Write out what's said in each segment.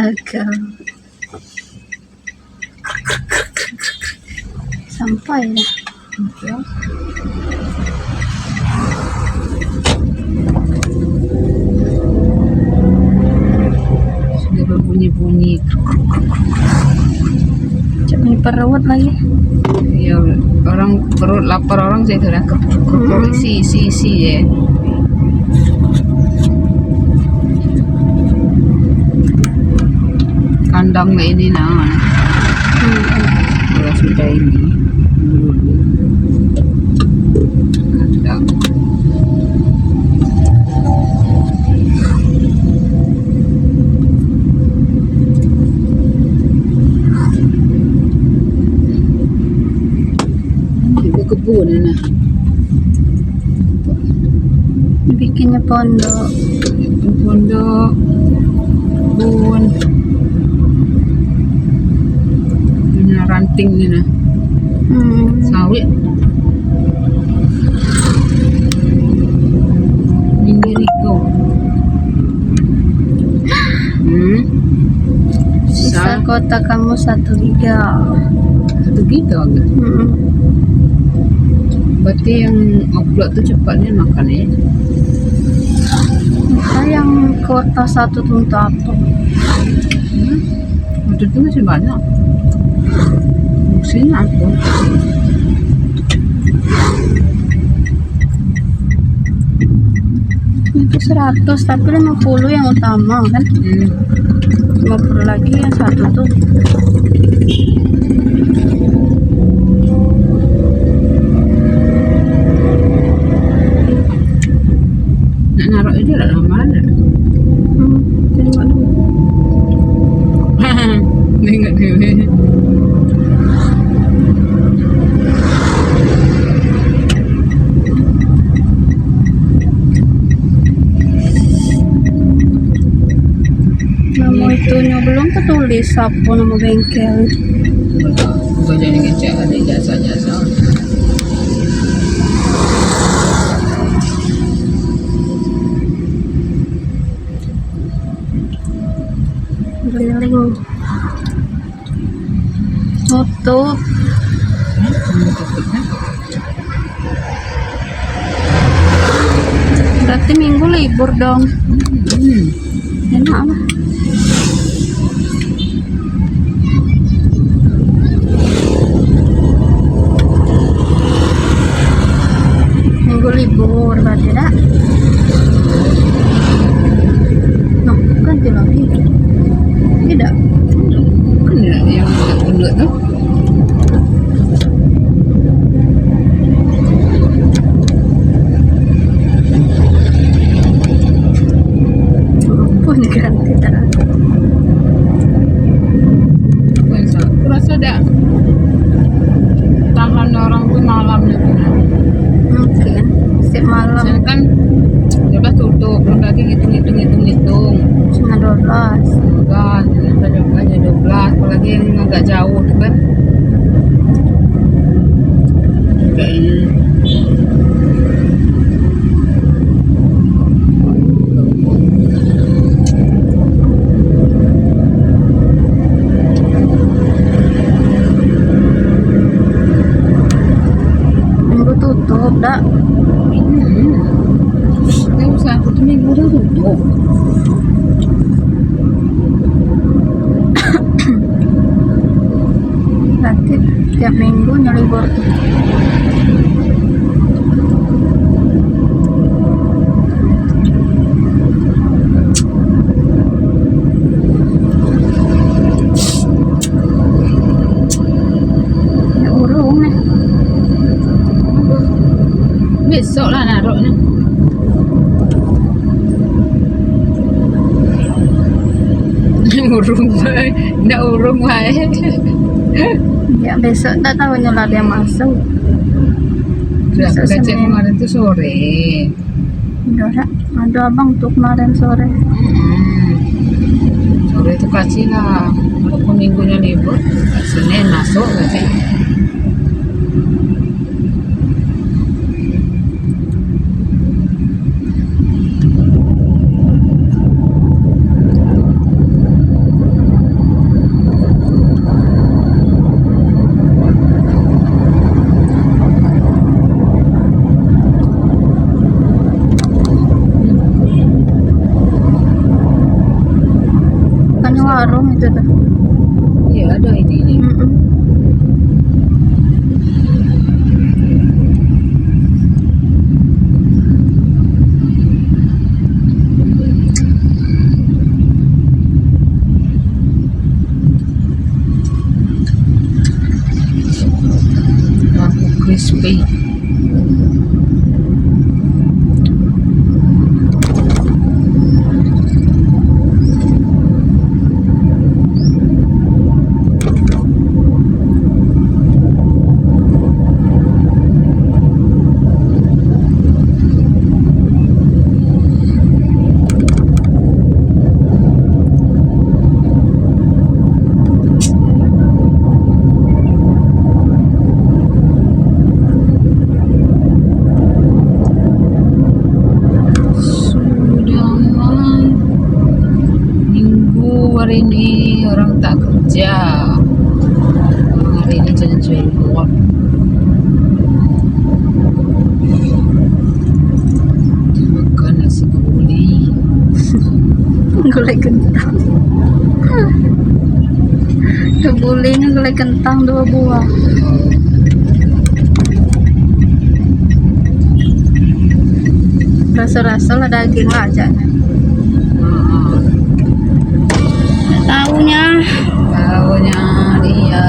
Astaga. Sampai ya. Ya. Sudah berbunyi-bunyi. Cuma perut lagi. Ya, orang perut lapar orang saya sudah isi ya. Kandangnya ini nah. Kalau sudah ini kandang. Itu kebun nah. Bikinnya pondok. Pondok kebun. Ini ranting ni nah. Sawit. Mindiriko. Sisa kota kamu 1 giga. 1 giga agak. Berarti yang upload tuh cepatnya makan ya. Kita yang kota 1 tuh untuk apa? Waktu itu masih banyak. Fungsinya apa? Itu 100 tapi 50 yang utama kan. 50 lagi yang 1 tuh. Nak naruh itu lah lama-lama. Tengok dulu. Tengok dulu. Nama itunya belum ketulis apa nama bengkel. Kau jadi ngecek ada jasa-jasa. Keliling. Tutup. Berarti minggu libur dong. Enak lah. Minggu libur berarti dah. Noh, ganti lagi. Tidak. Kan yang pondok tuh. Pun ganti tak. Aku rasa dah tahan orang tuh malamnya tuh. Mungkin setiap malam Saya kan udah tutup, belum lagi hitung. cuma 12. Kan, ternyata aja 12, apalagi yang agak jauh tuh kan. Kayaknya Minggu tutup dah. nggak usah, aku tuh minggu udah tutup. Berarti tiap minggu libur tuh. Ya urung nih. Besok lah naruhnya. Urung bae, ndak urung bae. Ya besok tak tahu nyulat yang masuk. Udah Besok cek Senin. kemarin tuh sore. Udah, ada abang tuh kemarin sore. Sore itu kasih lah. Walaupun minggunya libur, Senin masuk kasih. warung itu tuh. Iya ada ini. Mm-mm. Tahu crispy. Sudah minggu hari ini orang tak kerja. Hari ini jangan jual keluar. Makan nasi kebuli. Gulai kentang. Kebuli ini gulai kentang 2 buah. Rasa-rasa lah daging aja. Tahunya Tahunya dia.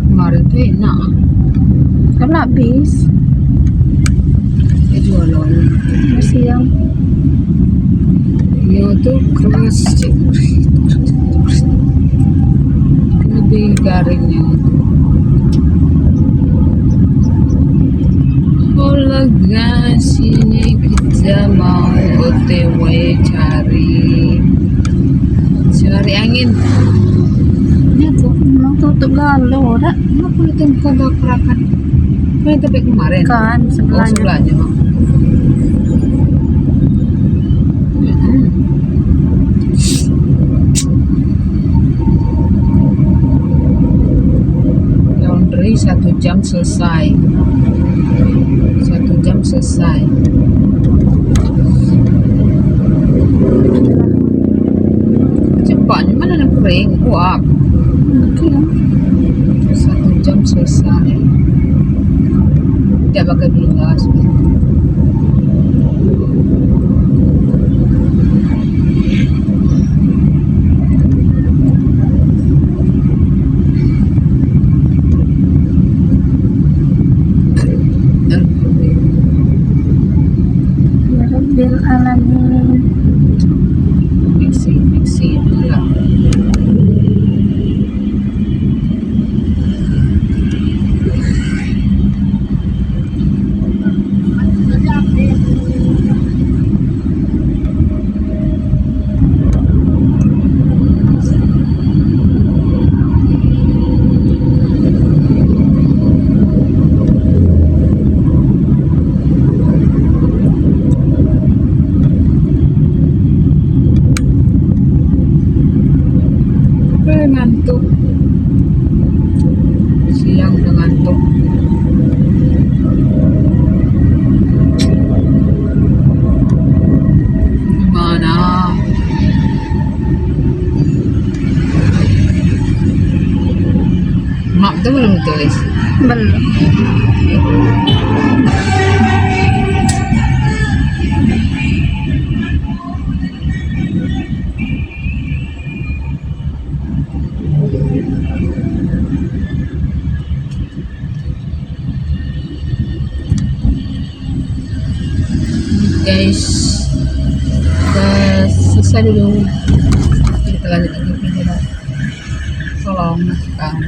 Kemarin tuh enak. kan habis Dia jualan. siang. Dia tuh keras sih. Lebih garingnya. Olaga sini kita mau OTW cari angin. Ini tuh memang tutup galau dah Kenapa itu kagak kerakan? Kan tapi kemarin. kan Oh, sebelahnya. sebelahnya. Mm-mm. Laundry 1 jam selesai. 1 jam selesai. Cepatnya mana nak kering? Wah, Oke. 1 jam selesai. Tidak pakai bilas. Ya Rabbil alamin. Mixi pula. Ngantuk. Siang udah ngantuk. Gimana? Mak tuh belum tulis. Belum. Guys, kita selesai dulu. Kita lanjut lagi video. Tolong, Kang.